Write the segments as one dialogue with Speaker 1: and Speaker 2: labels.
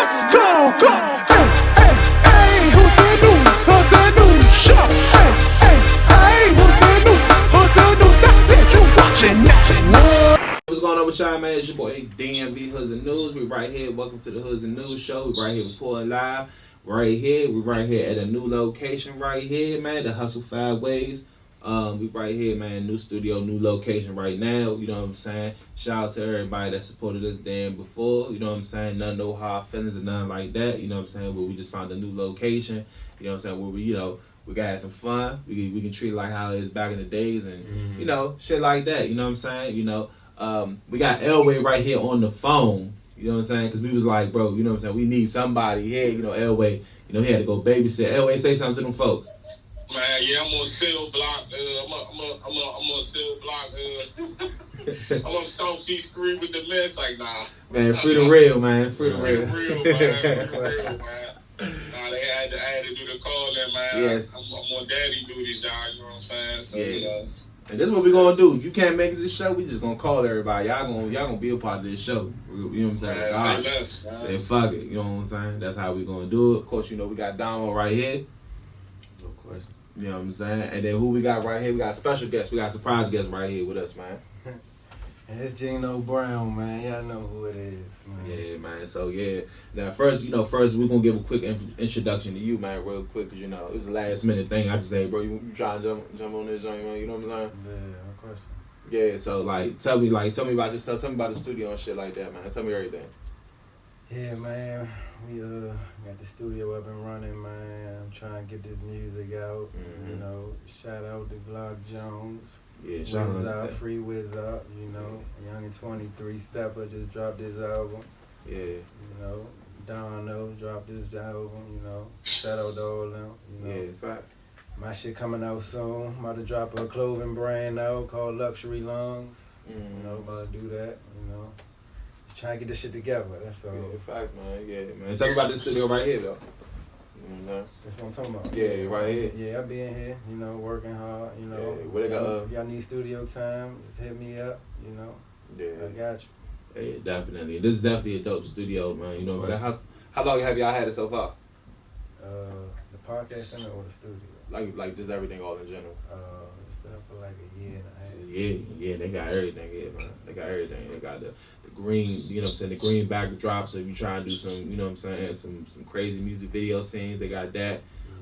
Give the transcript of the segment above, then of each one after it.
Speaker 1: Let's go, go. Hey, hey, hey, Hoodz Nd Newz, Hoodz Nd Newz Show. Hey, hey, hey, Hoodz Nd Newz, that's it, you watching that.
Speaker 2: What's going on with y'all, man? It's your boy DMV Hoodz Nd Newz. We right here. Welcome to the Hoodz Nd Newz Show. We right here reporting live. Right here. We right here at a new location right here, man. The HUSTLE5WAYS. We right here, man. New studio, new location right now. You know what I'm saying? Shout out to everybody that supported us damn before. You know what I'm saying? None no hard feelings or nothing like that. You know what I'm saying? But we just found a new location. You know what I'm saying? Where we, we got some fun. We can treat it like how it is back in the days and, shit like that. You know what I'm saying? We got Elway right here on the phone. You know what I'm saying? Because we was like, bro, you know what I'm saying? We need somebody here. Elway, he had to go babysit. Elway, say something to them folks.
Speaker 3: Man, yeah, I'm on cell block. I'm on cell block. I'm on Southeast 3 with the mess. Like, nah.
Speaker 2: Man, free the real, man. Free the real.
Speaker 3: Free the real, man. Nah, I had to do the call there, man.
Speaker 2: Yes.
Speaker 3: I'm on daddy duties, y'all. You know what I'm saying? So,
Speaker 2: yeah. And this is what we're gonna do. If you can't make it this show, we just gonna call everybody. Y'all gonna be a part of this show. You know what I'm saying?
Speaker 3: Say less.
Speaker 2: Say fuck it. You know what I'm saying? That's how we gonna do it. Of course, we got Donald right here.
Speaker 4: No question.
Speaker 2: You know what I'm saying? And then who we got right here? We got special guests. We got surprise guests right here with us, man.
Speaker 4: And it's Gino Brown, man. Y'all know who it is, man.
Speaker 2: Yeah, man. So yeah. Now first we're gonna give a quick introduction to you, man, real quick, cause it was a last minute thing. I just say, bro, you trying to jump on this joint, man? You know what I'm saying?
Speaker 4: Yeah, no question.
Speaker 2: Yeah. So tell me about yourself. Tell me about the studio and shit like that, man. Tell me everything.
Speaker 4: Yeah, man. We got the studio up and running, man. I'm trying to get this music out. Shout out to Glock Jones.
Speaker 2: Yeah, shout out to
Speaker 4: Free Wiz Up, Young and 23 Stepper just dropped his album.
Speaker 2: Yeah.
Speaker 4: Dono dropped his album, Shout out to all them,
Speaker 2: Yeah, fact.
Speaker 4: My shit coming out soon. I'm about to drop a clothing brand out called Luxury Lungs. About to do that, Just trying to get this shit together, that's all.
Speaker 2: Yeah, fact, man. Yeah, man. Tell me about this studio right here, though.
Speaker 4: That's what I'm talking about.
Speaker 2: Yeah, right here.
Speaker 4: Yeah, I be in here, working hard,
Speaker 2: Yeah, what they got,
Speaker 4: if y'all need studio time, just hit me up,
Speaker 2: Yeah.
Speaker 4: I got you.
Speaker 2: Yeah, definitely. This is definitely a dope studio, man. You know what I'm saying? How long have y'all had it so far?
Speaker 4: The podcast center or the studio?
Speaker 2: Like just everything all in general.
Speaker 4: It's been for like a year and a half.
Speaker 2: Yeah, they got everything here, man. They got everything. They got the green, the green backdrop. So if you try and do some, some crazy music video scenes, they got that.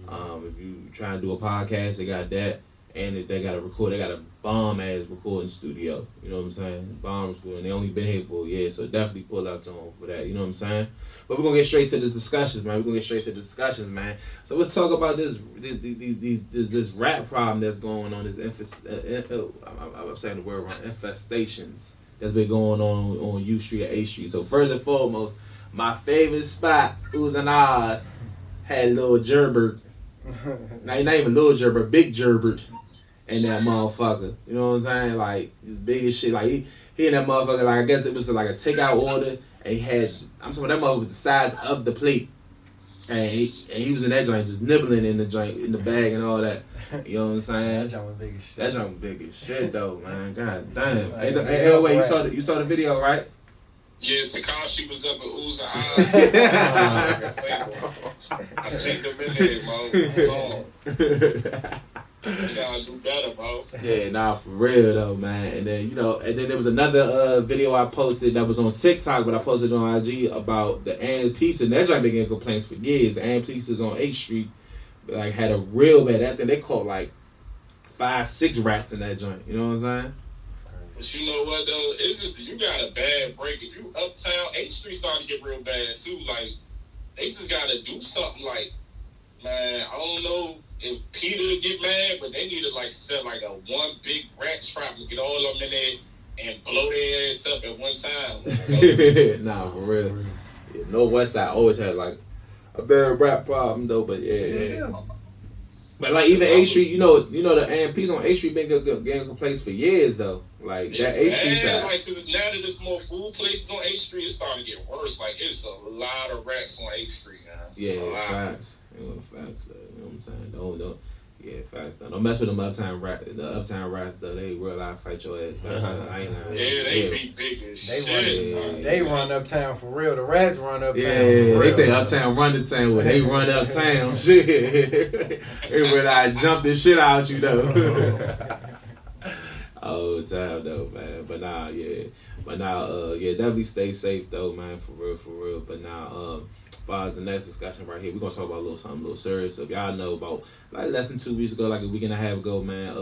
Speaker 2: If you try and do a podcast, they got that. And if they got to record, they got a bomb ass recording studio. You know what I'm saying? Bomb school, and they only been here for a year, so definitely pull out to them for that. You know what I'm saying? But we're gonna get straight to the discussions, man. So let's talk about this rap problem that's going on. I'm saying the word wrong. Infestations that's been going on U Street and A Street. So first and foremost, my favorite spot, Hoodz Nd Newz, had Lil Gerbert. Not even Lil Gerbert, Big Gerbert. And that motherfucker, you know what I'm saying? Like, this big as shit. Like, he and that motherfucker, like, I guess it was like a takeout order. And he had, I'm talking about that motherfucker was the size of the plate. And he was in that joint, just nibbling in the joint, in the bag and all that. You know what I'm saying?
Speaker 4: That joint was big as shit.
Speaker 2: That joint was big as shit, though, man. God damn. Hey, wait, you saw the video, right?
Speaker 3: Yeah, Takashi was up at Hoodz Nd Newz. I seen them in there, bro. You gotta do better, bro.
Speaker 2: Yeah, nah, for real though, man. And then there was another video I posted that was on TikTok, but I posted on IG about the and pizza. And that joint been getting complaints for years. The and pizzas on 8th Street, like, had a real bad. I think they caught like 5-6 rats in that joint. You know what I'm saying?
Speaker 3: But you know what though? It's just you got a bad break. If you uptown, 8th Street starting to get real bad too. Like, they just gotta do something. Like, man, I don't know if Peter would get mad, but they need to like set like a one big rat trap and get all of them in there and blow their ass up at one time.
Speaker 2: Nah, for real. Yeah, Northwest Side always had like a bad rap problem though, but yeah. But like even 8th Street, the AMPs on 8th Street been getting complaints for years though. Like
Speaker 3: it's
Speaker 2: that 8th Street side.
Speaker 3: Like, cause now that there's more food places on 8th Street, it's starting to get worse. Like, it's a lot of rats on 8th Street now.
Speaker 2: Yeah, facts. Facts though. You know what I'm saying? Yeah, facts though. Don't mess with them uptown rats though. They real life fight your ass. I ain't
Speaker 3: Yeah, they be big as shit.
Speaker 4: They run uptown for real. The rats run uptown for
Speaker 2: Yeah,
Speaker 4: real.
Speaker 2: they say uptown run the town. Well, they run uptown. Shit. They real I jump the shit out you though. Oh, time though, man. But now, yeah. Definitely stay safe though, man. For real. But now, far as the next discussion right here, we're gonna talk about something a little serious. So if y'all know about like less than 2 weeks ago, like a week and a half ago, man,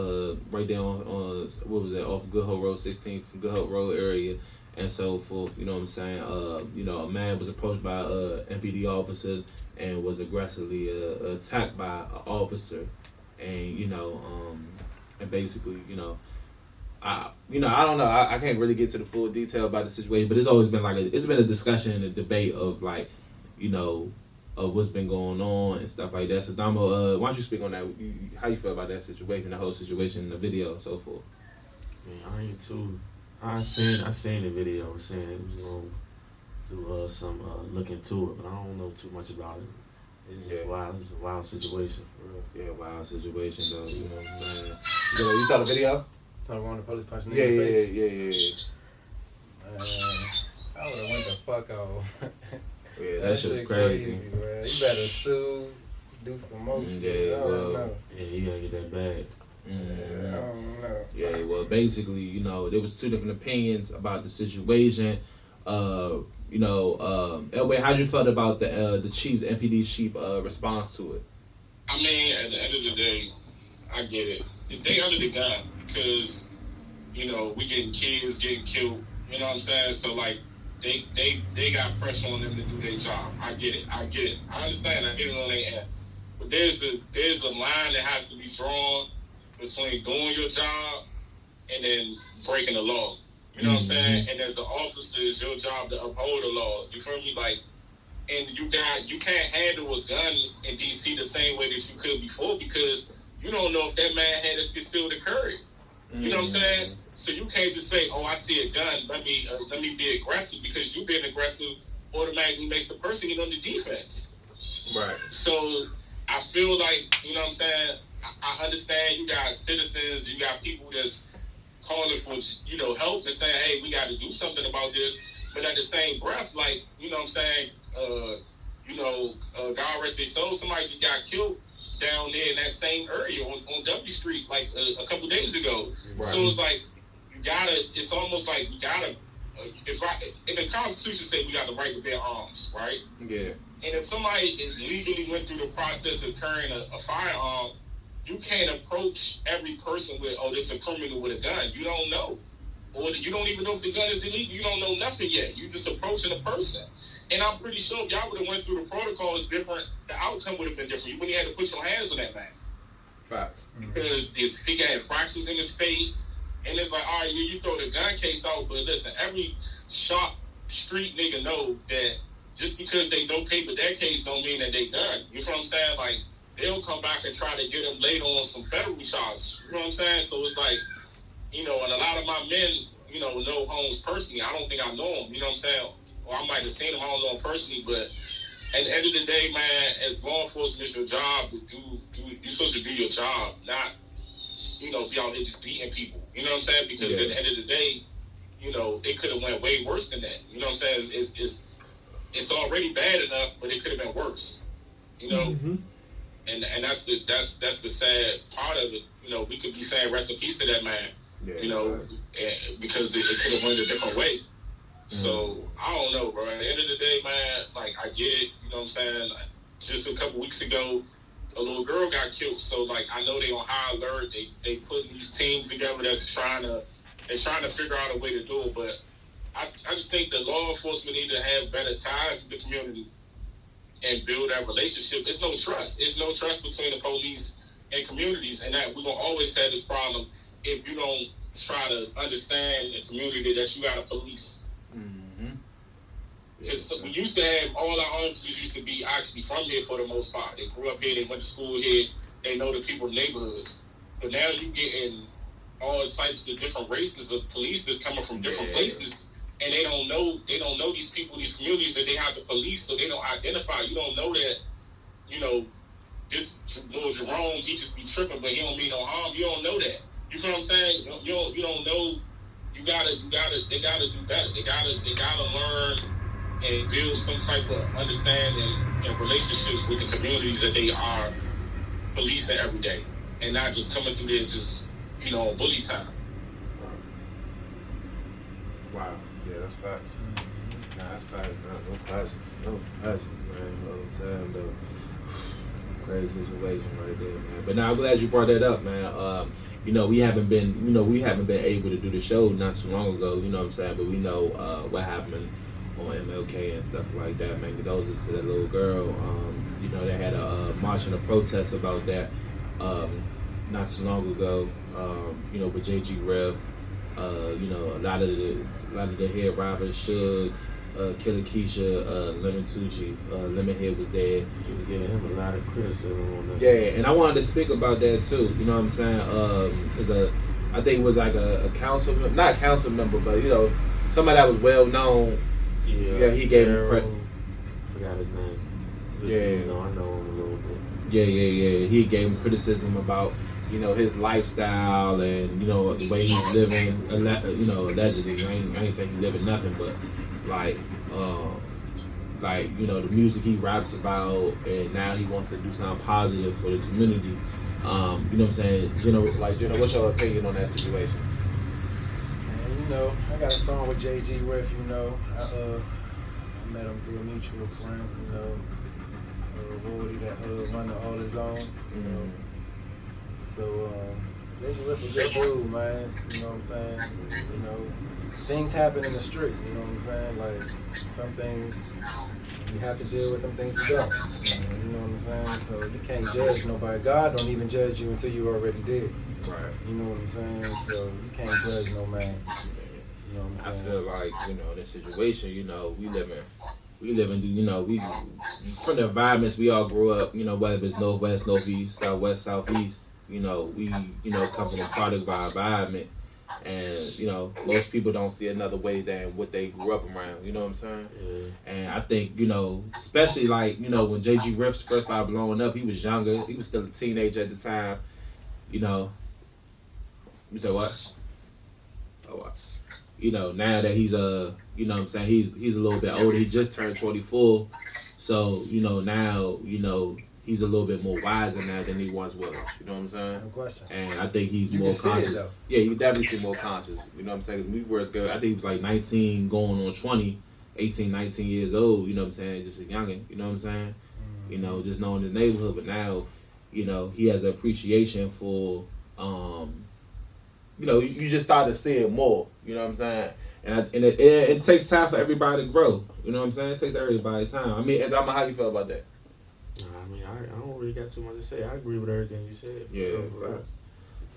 Speaker 2: right there on what was that, off Good Hope Road 16th from Good Hope Road area and so forth, you know what I'm saying? A man was approached by MPD officers and was aggressively attacked by an officer, and and basically, I don't know. I can't really get to the full detail about the situation, but it's always been it's been a discussion and a debate of of what's been going on and stuff like that. So Damo, why don't you speak on that? How you feel about that situation, the whole situation, the video, and so forth?
Speaker 5: I ain't too. I seen the video and saying it was gonna do some look into it, but I don't know too much about it. It's just wild. It's a wild situation for real.
Speaker 2: Yeah, wild situation though. You know what I'm saying? You saw the video?
Speaker 4: Talking about the police punching
Speaker 2: Yeah.
Speaker 4: I would have went the fuck off.
Speaker 2: Yeah, that shit was crazy.
Speaker 4: Bro. You better sue, do some more shit. I don't know.
Speaker 5: Yeah, you gotta get that bag.
Speaker 2: Mm-hmm.
Speaker 4: I don't know.
Speaker 2: Yeah, well, basically, there was two different opinions about the situation. Elway, how you felt about the chief, the MPD chief response to it?
Speaker 3: I mean, at the end of the day, I get it. They under the gun because, we getting kids getting killed. You know what I'm saying? So, like, they got pressure on them to do their job. I get it. I understand. I get it on their end. But there's a line that has to be drawn between doing your job and then breaking the law. You know what I'm saying? And as an officer, it's your job to uphold the law. You feel me? Like, and you can't handle a gun in DC the same way that you could before because you don't know if that man had his concealed carry. You know what I'm saying? So you can't just say, "Oh, I see a gun. Let me be aggressive," because you being aggressive automatically makes the person get on the defense.
Speaker 2: Right.
Speaker 3: So I feel like, you know what I'm saying? I understand you got citizens, you got people that's calling for, help and saying, "Hey, we got to do something about this." But at the same breath, like, you know what I'm saying? God rest his soul, somebody just got killed down there in that same area on W Street like a couple days ago. Right. So it's like it's almost like we gotta. In the Constitution say we got the right to bear arms, right?
Speaker 2: Yeah.
Speaker 3: And if somebody legally went through the process of carrying a firearm, you can't approach every person with, "Oh, this is a criminal with a gun." You don't know, or you don't even know if the gun is illegal. You don't know nothing yet. You just approaching a person. And I'm pretty sure if y'all would have went through the protocols different, the outcome would have been different. You wouldn't have had to put your hands on that man.
Speaker 2: Facts.
Speaker 3: Because he got fractures in his face, and it's like, all right, you throw the gun case out, but listen, every sharp street nigga know that just because they don't pay with their case don't mean that they done. You know what I'm saying? Like, they'll come back and try to get them laid on some federal charges. You know what I'm saying? So it's like, and a lot of my men, know Holmes personally. I don't think I know him. You know what I'm saying? Or I might have seen him. I don't know him personally, but at the end of the day, man, as law enforcement, it's your job to you're supposed to do your job, not, be out here just beating people. You know what I'm saying? Because at the end of the day, it could have went way worse than that. You know what I'm saying? It's already bad enough, but it could have been worse.
Speaker 2: Mm-hmm.
Speaker 3: And that's the sad part of it. We could be saying rest in peace to that man. Yeah, because it could have went a different way. So, I don't know, bro. At the end of the day, man, like, I get it, you know what I'm saying? Like, just a couple weeks ago, a little girl got killed. So, like, I know they on high alert. They putting these teams together that's trying to figure out a way to do it. But I just think that law enforcement need to have better ties with the community and build that relationship. There's no trust. There's no trust between the police and communities. And that we're going to always have this problem if you don't try to understand the community that you got to police. Because we used to have all our officers used to be actually from here for the most part. They grew up here, they went to school here, they know the people in neighborhoods. But now you getting all types of different races of police that's coming from different places, and they don't know these people, these communities that they have to police, so they don't identify. You don't know that, this little Jerome, he just be tripping, but he don't mean no harm. You don't know that. You feel what I'm saying? You don't know. They gotta do better. They gotta learn and build some type of understanding and relationship with the communities that they are policing every day, and not just coming through there just bully time.
Speaker 2: Wow. Yeah, that's facts. Nah, that's facts. No question. No question, man. You know what I'm saying? Though. Crazy situation right there, man. But now I'm glad you brought that up, man. We haven't been able to do the show not too long ago. You know what I'm saying? But we know what happened on MLK and stuff like that. Man, condolences to that little girl. They had a march and a protest about that not too long ago. With JG Rev, a lot of the head robbers, Suge, Killer Keisha, Lemon Tucci, Lemonhead was there.
Speaker 5: He was giving him a lot of criticism on that.
Speaker 2: Yeah, and I wanted to speak about that too. You know what I'm saying? Because I think it was like a council, not a council member, but somebody that was well known. Yeah, he gave him credit.
Speaker 5: Forgot his name.
Speaker 2: Yeah,
Speaker 5: I know him a little bit.
Speaker 2: Yeah. He gave him criticism about his lifestyle and the way he's living. Allegedly, I ain't saying he's living nothing, but the music he raps about, and now he wants to do something positive for the community. You know what I'm saying? What's your opinion on that situation?
Speaker 4: Man, I got a song with JG Riff. I met him through a mutual friend. Woody that run the All His Own. So JG Riff is a good dude, man. You know what I'm saying? Things happen in the street. You know what I'm saying? Like some things you have to deal with, some things you don't. You know what I'm saying? So you can't judge nobody. God don't even judge you until you already did.
Speaker 2: Right.
Speaker 4: You know what I'm saying? So you can't judge no man. You know what I'm saying?
Speaker 2: I feel like, in this situation, we live in, we from the environments we all grew up, whether it's Northwest, Northeast, Southwest, Southeast, we come from a product of our environment. And, most people don't see another way than what they grew up around, you know what I'm saying? Yeah. And I think, especially like, when JG Riffs first started blowing up, he was younger. He was still a teenager at the time, You said what? Oh, wow. Now that he's he's a little bit older. He just turned 24. So, now, he's a little bit more wiser now than he once was. You know what I'm saying?
Speaker 4: No question.
Speaker 2: And I think he's more conscious. Yeah, you definitely see more conscious. You know what I'm saying? We were scared. I think he was like 19 going on 20, 18, 19 years old. You know what I'm saying? Just a youngin'. You know what I'm saying? Mm-hmm. Just knowing his neighborhood. But now, he has an appreciation for, you just start to see it more. You know what I'm saying? And it takes time for everybody to grow. You know what I'm saying? It takes everybody time. I mean, how you feel about that?
Speaker 5: I don't really got too much to say. I agree with everything you said.
Speaker 2: Yeah,
Speaker 5: you know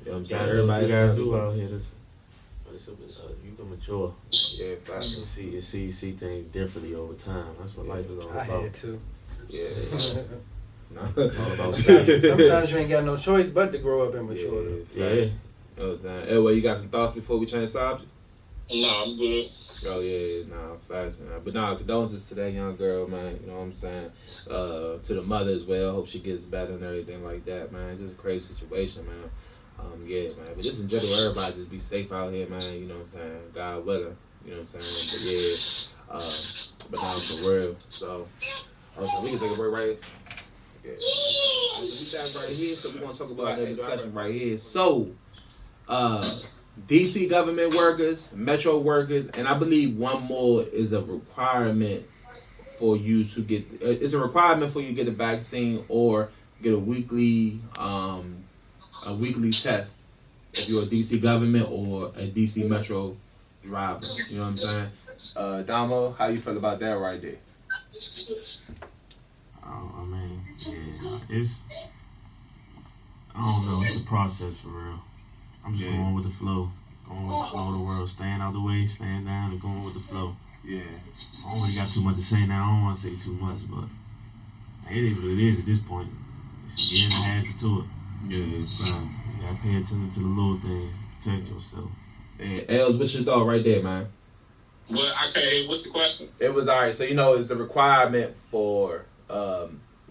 Speaker 2: what I'm saying?
Speaker 5: Everybody got to do out here. You can mature.
Speaker 2: Yeah, facts.
Speaker 5: You see things differently over time. That's what life is all about.
Speaker 4: I had to.
Speaker 2: Yeah.
Speaker 5: It's all about
Speaker 4: sometimes you ain't got no choice but to grow up and mature.
Speaker 2: Yeah. You know what I'm saying? Anyway, you got some thoughts before we change subject?
Speaker 3: Nah, I'm good.
Speaker 2: Oh yeah, facts. But condolences to that young girl, man. You know what I'm saying? To the mother as well. Hope she gets better and everything like that, man. Just a crazy situation, man. Yeah, man. But just in general, everybody just be safe out here, man. You know what I'm saying? God willing. You know what I'm saying? But for real. So we can take a break right here. Yeah. So we got right here. So we gonna talk about that discussion right here. So, DC government workers, metro workers, and I believe one more is a requirement for you to get. It's a requirement for you to get a vaccine or get a weekly test if you're a DC government or a DC metro driver. You know what I'm saying? Damo, how you feel about that right there?
Speaker 5: I mean, it's. I don't know. It's a process for real. I'm just going with the flow. Going with the flow of the world. Staying out the way, staying down, and going with the flow.
Speaker 2: Yeah.
Speaker 5: I don't really got too much to say now. I don't want to say too much, but it is what it is at this point. It's getting the answer to it.
Speaker 2: Yeah, it's fine.
Speaker 5: You gotta pay attention to the little things. Protect yourself.
Speaker 2: And Els, what's your thought right there, man?
Speaker 3: Well, I can't hear. What's the question?
Speaker 2: It was all right. So it's the requirement for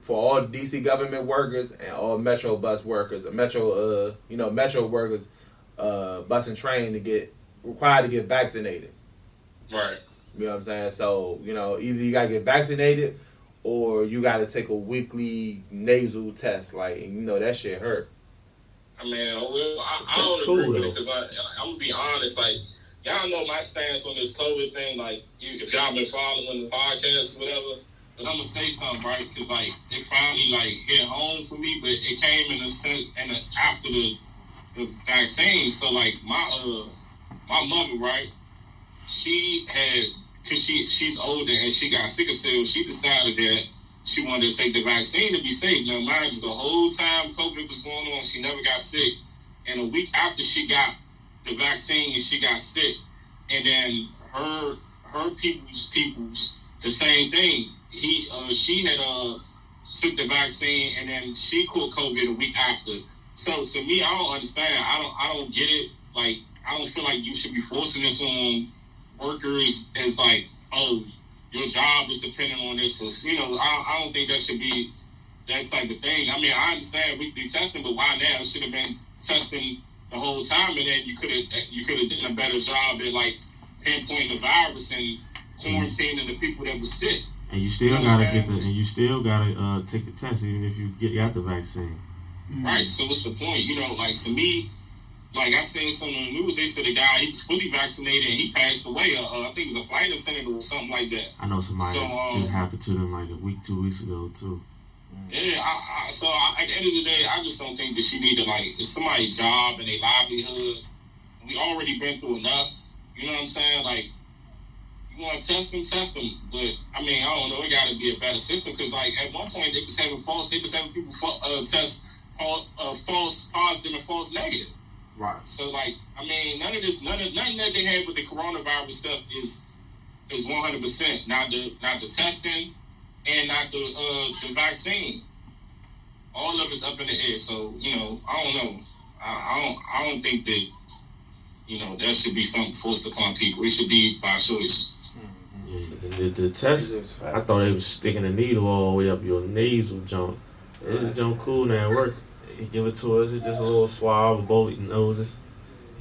Speaker 2: for all DC government workers and all Metro bus workers, Metro workers, bus and train to get required to get vaccinated.
Speaker 3: Right.
Speaker 2: You know what I'm saying? So, either you gotta get vaccinated or you gotta take a weekly nasal test. Like, that shit hurt.
Speaker 3: I mean, I don't agree with it because I'm gonna be honest. Like, y'all know my stance on this COVID thing. Like, if y'all been following the podcast or whatever, but I'm gonna say something, right? Because like it finally like hit home for me, but it came in a sense and after the vaccine. So like my mother, right? She had, cause she's older and she got sickle cell. She decided that she wanted to take the vaccine to be safe. Now, mind you, the whole time COVID was going on, she never got sick. And a week after she got the vaccine, she got sick. And then her people's the same thing. She had took the vaccine and then she caught COVID a week after. So to me, I don't understand. I don't get it. Like, I don't feel like you should be forcing this on workers as like, oh, your job is dependent on this. So, I don't think that should be that type of thing. I mean, I understand weekly testing, but why now? It should have been testing the whole time, and then you could have done a better job at like pinpointing the virus and quarantining the people that were sick.
Speaker 5: And you still gotta take the test even if you got the vaccine.
Speaker 3: Right. So what's the point? Like to me, like I seen something on the news, they said a guy, he was fully vaccinated and he passed away. I think it was a flight attendant or something like that.
Speaker 5: I know somebody just happened to them like a week, 2 weeks ago too.
Speaker 3: Yeah, so at the end of the day, I just don't think that she need to, like, it's somebody's job and their livelihood. We already been through enough. You know what I'm saying? Like, you want to test them. But, I mean, I don't know, it got to be a better system because, like, at one point, they was having people test false positive and false negative.
Speaker 2: Right.
Speaker 3: So, like, I mean, nothing that they had with the coronavirus stuff is 100%. Not the testing and not the vaccine. All of it's up in the air. So, I don't know. I don't think that, that should be something forced upon people. It should be by choice.
Speaker 5: Yeah, the test, I thought they was sticking a needle all the way up your nasal junk. It's junk cool now. It worked. They give it to us. It's just a little swab of both noses.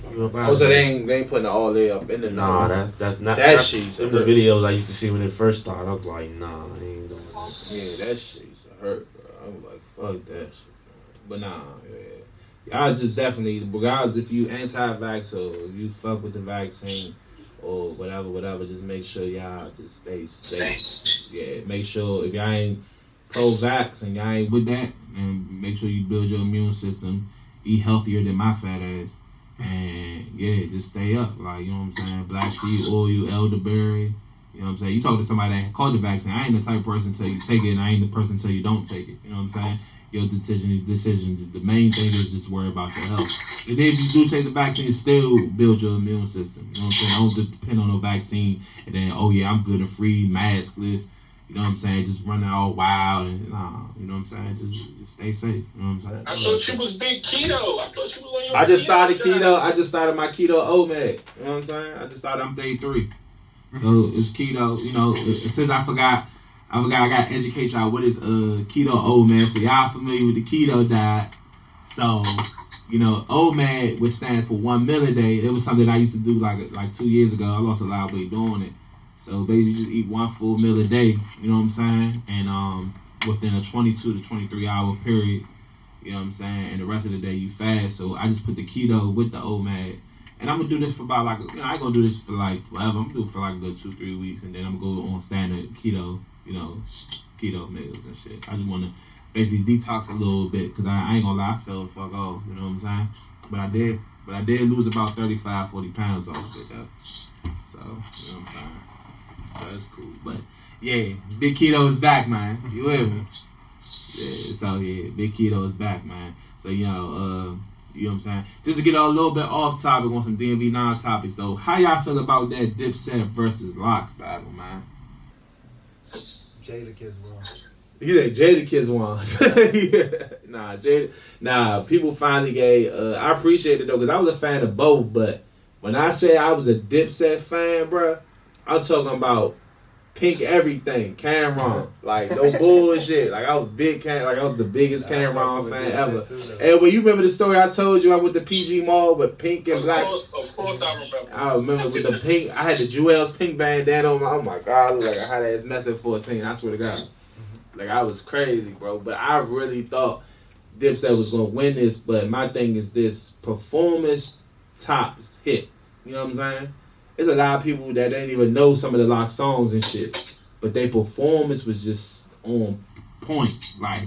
Speaker 2: So they ain't putting it all the way up in the nose.
Speaker 5: Nah, that's not
Speaker 2: that shit.
Speaker 5: Them the videos I used to see when it first started. I was like, nah, I ain't doing that.
Speaker 2: Yeah, that shit used to hurt, bro. I was like, fuck that shit, bro. But nah, yeah. Y'all just definitely, regardless if you anti-vax or if you fuck with the vaccine or whatever, just make sure y'all just stay safe. Yeah, make sure if y'all ain't pro-vax and y'all ain't with that, and make sure you build your immune system, eat healthier than my fat ass. And yeah, just stay up. Like, you know what I'm saying? Black seed oil, elderberry. You know what I'm saying? You talk to somebody that caught the vaccine. I ain't the type of person to tell you take it, and I ain't the person to tell you don't take it. You know what I'm saying? Your decision is decision. The main thing is just worry about your health. And if you do take the vaccine, still build your immune system. You know what I'm saying? Don't depend on no vaccine and then, oh yeah, I'm good and free, maskless. You know what I'm saying? Just running all wild and you know what I'm saying? Just stay safe. You know what I'm saying?
Speaker 3: I thought you was big keto. I thought you was on your
Speaker 2: I just started keto. I just started my keto OMAD. You know what I'm saying? I just started. I'm day 3. So it's keto. Since I forgot I got to educate y'all what is keto OMAD. So y'all familiar with the keto diet. So, OMAD, which stands for 1 meal a day. It was something I used to do like 2 years ago. I lost a lot of weight doing it. So basically just eat 1 full meal a day, you know what I'm saying? And within a 22 to 23 hour period, you know what I'm saying? And the rest of the day you fast. So I just put the keto with the OMAD. And I'm going to do this for about I ain't going to do this for forever. I'm going to do it for a good 2-3 weeks. And then I'm going to go on standard keto, keto meals and shit. I just want to basically detox a little bit because I ain't going to lie, I fell the fuck off, you know what I'm saying? But I did lose about 35, 40 pounds off of it though. So, you know what I'm saying? That's cool. But yeah, Big Keto is back, man. You with me? Yeah, so yeah, Big Keto is back, man. So you know what I'm saying? Just to get a little bit off topic on some DMV non-topics though. How y'all feel about that Dipset versus Locks battle, man?
Speaker 4: Jadakiss won.
Speaker 2: You say Jadakiss won? Yeah. Nah, people finally gave. I appreciate it though, because I was a fan of both. But when I say I was a Dipset fan, bruh, I'm talking about Pink everything, Cameron, like no bullshit. Like I was big like I was the biggest Cameron fan ever. And when you remember the story I told you, I went to PG Mall with pink and black.
Speaker 3: Of course, I remember.
Speaker 2: I remember with the pink. I had the Jewel's pink bandana on my. Oh my god, I look like a hot ass mess at 14. I swear to God, like I was crazy, bro. But I really thought Dipset was gonna win this. But my thing is this: performance tops hits. You know what I'm saying? There's a lot of people that didn't even know some of the Lock songs and shit, but their performance was just on point. Like,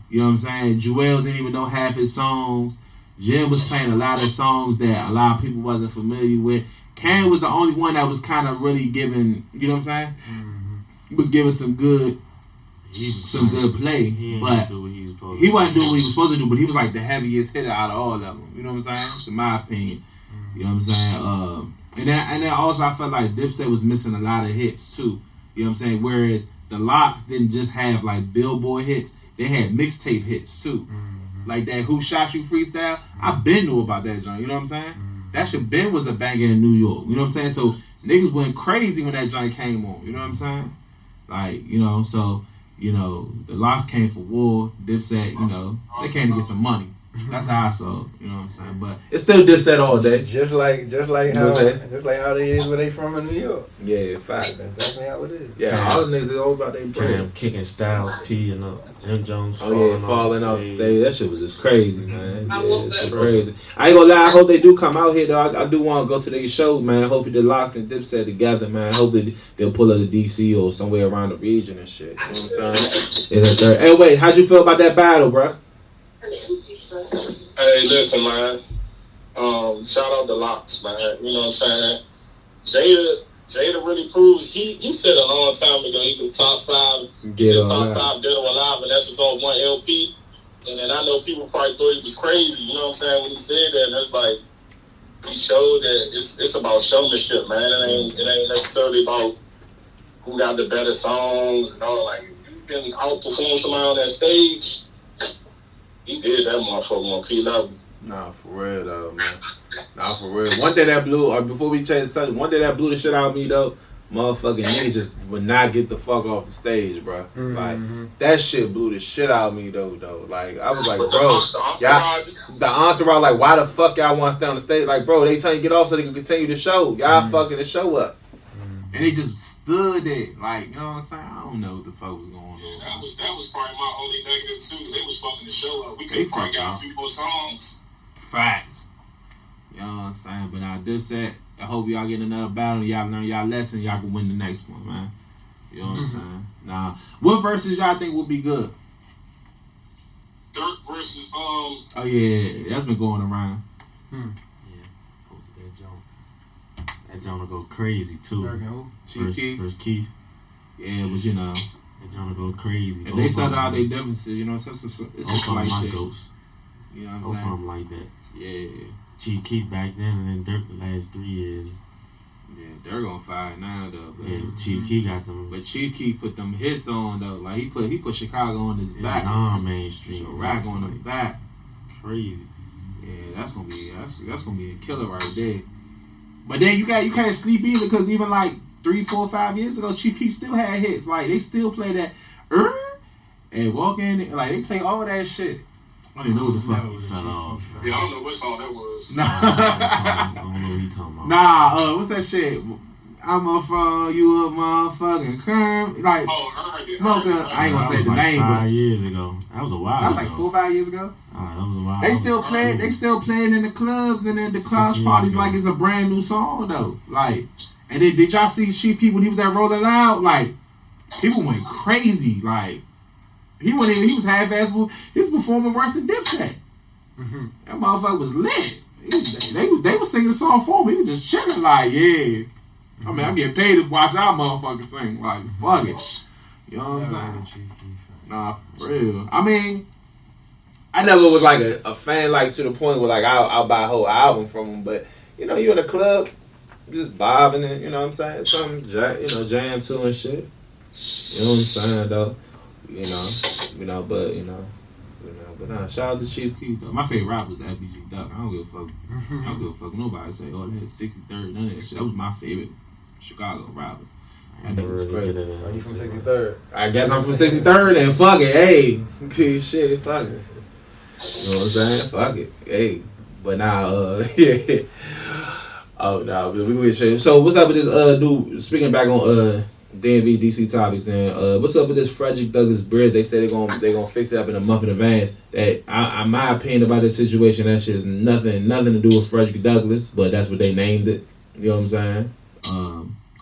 Speaker 2: you know what I'm saying? Jewels didn't even know half his songs. Jim was playing a lot of songs that a lot of people wasn't familiar with. Cam was the only one that was kind of really giving, you know what I'm saying? Mm-hmm. Was giving some good play, but he wasn't doing what he was supposed to do. But he was like the heaviest hitter out of all of them. You know what I'm saying? In my opinion, you know what I'm saying? And then also I felt like Dipset was missing a lot of hits too. You know what I'm saying? Whereas the Locks didn't just have like Billboard hits, they had mixtape hits too. Mm-hmm. Like that Who Shot You freestyle, I been knew about that joint, you know what I'm saying? Mm-hmm. That shit been was a banger in New York, you know what I'm saying? So niggas went crazy when that joint came on, you know what I'm saying? Like, you know, so, you know, the Locks came for war, Dipset, you know, they came to get some money. That's how I saw it, you know what I'm saying? But it's still Dipset all day.
Speaker 4: Just like how they is where they from in New York.
Speaker 2: Yeah, fact.
Speaker 4: That's exactly how it is.
Speaker 2: Yeah, all the niggas is all about their brand.
Speaker 5: Kicking Styles P and Jim Jones.
Speaker 2: Falling off the stage. That shit was just crazy, man. Yeah, it's crazy. I ain't gonna lie. I hope they do come out here though. I do want to go to their show, man. Hopefully the Locks and Dipset together, man. Hopefully they'll pull up to DC or somewhere around the region and shit. You know what I'm saying? Hey, wait. How'd you feel about that battle, bro?
Speaker 3: Hey, listen, man. Shout out to Locks, man. You know what I'm saying? Jada really proved he said a long time ago he was top 5. He said top 5 Dead or Alive, and that's just on one LP. And then I know people probably thought he was crazy. You know what I'm saying? When he said that, and that's like he showed that it's about showmanship, man. It ain't necessarily about who got the better songs and all. Like you can outperform somebody on that stage. He did that motherfucker on P level.
Speaker 2: Nah, for real though, man. Nah, for real. One day that blew, or before we change the subject, one day that blew the shit out of me though. Motherfucking niggas just would not get the fuck off the stage, bro. Mm-hmm. Like that shit blew the shit out of me though. Like I was like, bro, y'all, the entourage, like, why the fuck y'all want to stay on the stage? Like, bro, they trying to get off so they can continue the show. Y'all fucking the show up, and they just stood there, like, you know what I'm saying? I don't know what the fuck was going on.
Speaker 3: Yeah, that was probably my only negative too. They was fucking the show up. We could probably got a few more songs.
Speaker 2: Facts. You know what I'm saying? But now Dipset, I hope y'all get another battle. Y'all learn y'all lesson. Y'all can win the next one, man. You know what I'm saying? Now, what verses y'all think will be good?
Speaker 3: Dirt versus
Speaker 2: Oh yeah, that's been going around.
Speaker 5: Yeah, posted that joint. That joint will go crazy too.
Speaker 2: Chief Keef
Speaker 5: versus Keith.
Speaker 2: Yeah, but you know,
Speaker 5: that joint will go crazy.
Speaker 2: If they sell out their differences, you know, it's some like shit. You know what I'm saying?
Speaker 5: Both like that.
Speaker 2: Yeah.
Speaker 5: Chief Keef back then, and then Dirt the last 3 years.
Speaker 2: Yeah, they're gonna fire now though.
Speaker 5: Yeah, Chief Keef got them.
Speaker 2: But Chief Keef put them hits on though. Like he put Chicago on his back.
Speaker 5: Non-mainstream.
Speaker 2: Rack on the back.
Speaker 5: Crazy.
Speaker 2: Yeah, that's gonna be a killer right there. But then you can't sleep either, because even like 3, 4, 5 years ago, Chief Keef still had hits. Like they still play that and walk in, like they play all that shit. I don't even know what the fuck fell off.
Speaker 3: Yeah, I don't know what song that was.
Speaker 2: Nah.
Speaker 5: I don't know what he talking about.
Speaker 2: What's that shit? I'm a phone, you a motherfucking curm. Like, Smoker, I ain't gonna say the
Speaker 5: like
Speaker 2: name,
Speaker 5: 5
Speaker 2: but
Speaker 5: years ago. That was a while ago.
Speaker 2: That was like 4 or 5 years ago.
Speaker 5: That was a while.
Speaker 2: They still playing in the clubs and in the clubs parties like it's a brand new song though. Like, and then did y'all see Chief Keef when he was at Rolling Loud? Like, people went crazy. Like, he was half-assed. He was performing worse than Dipset. Mm-hmm. That motherfucker was lit. They was singing the song for him. He was just chilling like, yeah. I mean, I'm getting paid to watch our motherfuckers sing. Like, fuck it. You know what I'm saying? Nah, for real. I mean, I never was like a fan, like to the point where like I'll buy a whole album from him. But you know, you in the club, just bobbing and you know what I'm saying, something jam to and shit. You know what I'm saying though. But nah, shout out to Chief Keef though. My favorite rapper was the FBG Duck. I don't give a fuck. I don't give a fuck. Nobody say, oh, that 63rd, none of that shit. That was my favorite Chicago rapper.
Speaker 5: I ain't never really get in.
Speaker 4: Are you from 63rd?
Speaker 2: I guess I'm from 63rd and fuck it, hey. Shit, fuck it. You know what I'm saying? Fuck it, hey. But now, yeah. Oh, no, we will show you. So, what's up with this, dude, speaking back on, DMV DC topics, and what's up with this Frederick Douglass Bridge? They say they're gonna fix it up in a month in advance. That my opinion about this situation, that shit is nothing to do with Frederick Douglass, but that's what they named it. You know what I'm saying?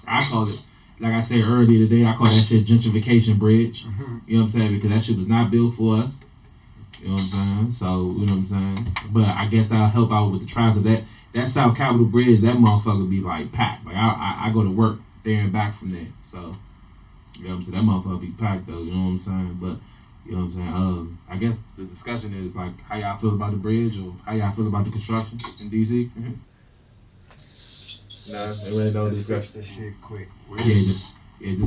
Speaker 2: I call it, like I said earlier today, I call that shit gentrification bridge.
Speaker 4: Mm-hmm.
Speaker 2: You know what I'm saying? Because that shit was not built for us. You know what I'm saying? So you know what I'm saying? But I guess that'll help out with the traffic. That South Capitol Bridge, that motherfucker be like packed. Like I go to work there and back from there. So, you know what I'm saying? That motherfucker be packed though, you know what I'm saying? But, you know what I'm saying? I guess the discussion is like how y'all feel about the bridge or how y'all feel about the construction in DC. Mm-hmm. Nah, there ain't no discussion.
Speaker 4: This shit quick.
Speaker 2: Just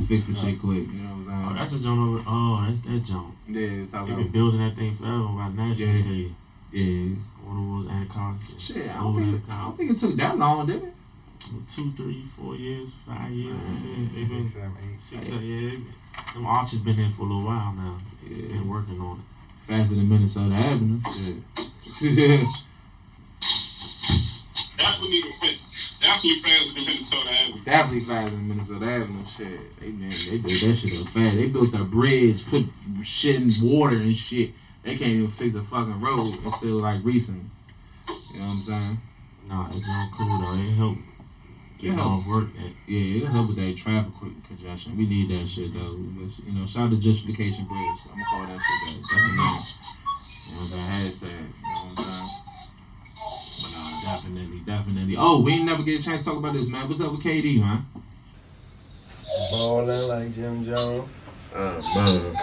Speaker 2: fix the shit quick, you know what I'm saying?
Speaker 5: Oh, that's a joint over. Oh, that's that joint.
Speaker 2: Yeah, it's all
Speaker 5: They been building that thing forever by National Stadium.
Speaker 2: Yeah.
Speaker 5: One of those anacons.
Speaker 2: Shit, I don't think it took that long, did it?
Speaker 5: 2, 3, 4 years, 5 years. They've been
Speaker 4: 6, 7, 8.
Speaker 5: 6, 7, yeah. Them arches been there for a little while now.
Speaker 2: Yeah.
Speaker 5: Been working on it.
Speaker 2: Faster than Minnesota Avenue. Yeah.
Speaker 3: Definitely faster than Minnesota Avenue.
Speaker 2: Definitely faster than Minnesota Avenue. Shit, they built that shit up fast. They built a bridge, put shit in water and shit. They can't even fix a fucking road until like recently. You know what I'm saying?
Speaker 5: Nah, it's not cool though. It help get off work.
Speaker 2: Yeah, it'll help with that traffic congestion. We need that shit though. You know, shout out to Justification Bridge. I'm gonna call that shit though. That's the name. You know what I'm saying? Hashtag. You know what I'm saying? But definitely. Oh, we ain't never get a chance to talk about this, man. What's up with KD, man?
Speaker 4: Balling like Jim Jones.
Speaker 2: Man.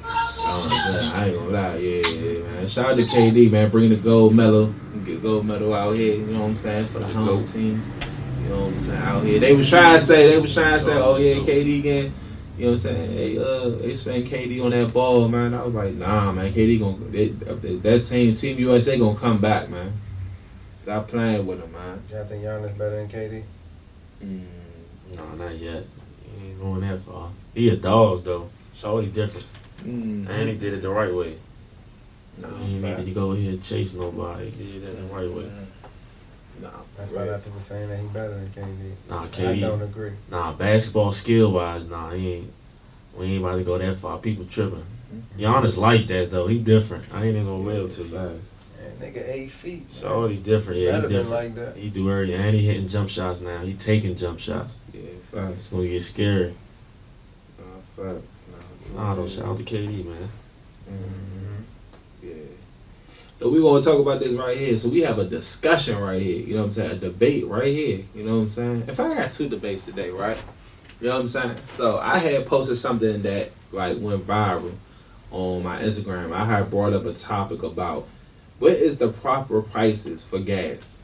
Speaker 2: I ain't gonna lie, yeah, man. Shout out to KD, man. Bring the gold medal. Get gold medal out here, you know what I'm saying? For the home team. You know what I'm saying? Out here. They was trying to say, oh yeah, KD again. You know what I'm saying? They spent KD on that ball, man. I was like, nah, man. KD that Team USA gonna come back, man. Stop playing with him, man.
Speaker 4: Y'all think Giannis better than KD?
Speaker 5: No, not yet. He ain't going that far. He a dog though. Shorty different. And he did it the right way.
Speaker 2: No,
Speaker 5: he ain't needed to go here and chase nobody. He did it the right way.
Speaker 2: No,
Speaker 4: that's why people saying that he better than KD.
Speaker 5: Nah, KD.
Speaker 4: I don't agree.
Speaker 5: Nah, basketball skill wise, nah, he ain't. We ain't about to go that far. People tripping. Giannis like that though. He different. I ain't even gonna live to you.
Speaker 4: Nigga 8 feet.
Speaker 5: Shorty different. Yeah, he different.
Speaker 4: Like that.
Speaker 5: He do everything. And he hitting jump shots now. He taking jump shots.
Speaker 2: Yeah, facts.
Speaker 5: It's gonna get scary.
Speaker 2: Facts.
Speaker 5: Nah, don't shout out to KD, man.
Speaker 2: Yeah. So we're going to talk about this right here. So we have a discussion right here. You know what I'm saying? A debate right here. You know what I'm saying? In fact, I got 2 debates today, right? You know what I'm saying? So I had posted something that like went viral on my Instagram. I had brought up a topic about what is the proper prices for gas.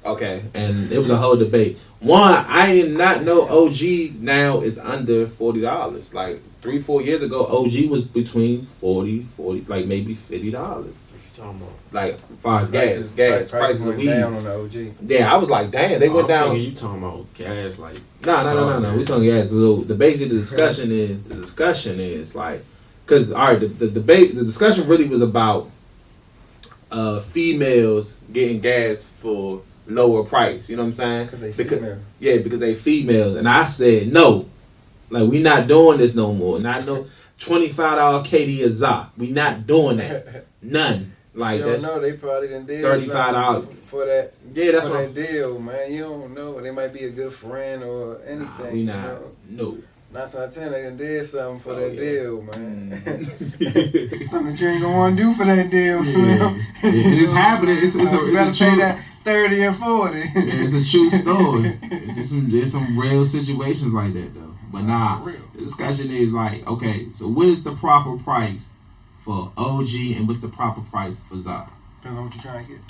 Speaker 2: Okay, and it was a whole debate. One, I did not know OG now is under $40. Like 3-4 years ago, OG was between 40, like maybe $50.
Speaker 5: What you talking about?
Speaker 2: Like, as far as gas prices
Speaker 4: went
Speaker 2: of weed.
Speaker 4: down on the OG.
Speaker 2: Yeah, I was like, damn, they went down.
Speaker 5: You talking about gas, like
Speaker 2: No. We talking gas. So the discussion is like, because all right, the discussion really was about females getting gas for lower price. You know what I'm saying? Because they females. And I said no. Like, we not doing this no more. Not no $25 KD a Zop. We not doing that. None. Like,
Speaker 4: you don't know, they probably done did
Speaker 2: $35
Speaker 4: for that.
Speaker 2: Yeah, that's
Speaker 4: for
Speaker 2: what
Speaker 4: that deal, man. You don't know. They might be a good friend or anything.
Speaker 2: We not.
Speaker 4: You know?
Speaker 2: No.
Speaker 4: That's what I'm saying. They done did something for that deal, man.
Speaker 1: Something that you ain't gonna want to do for that deal, Slim.
Speaker 2: It's happening. It's
Speaker 1: you better pay that 30 and 40.
Speaker 2: It's a true story. There's some real situations like that though. But nah, the discussion is like, okay, so what is the proper price for OG and what's the proper price for Zop?
Speaker 1: Depends on what you're trying to get.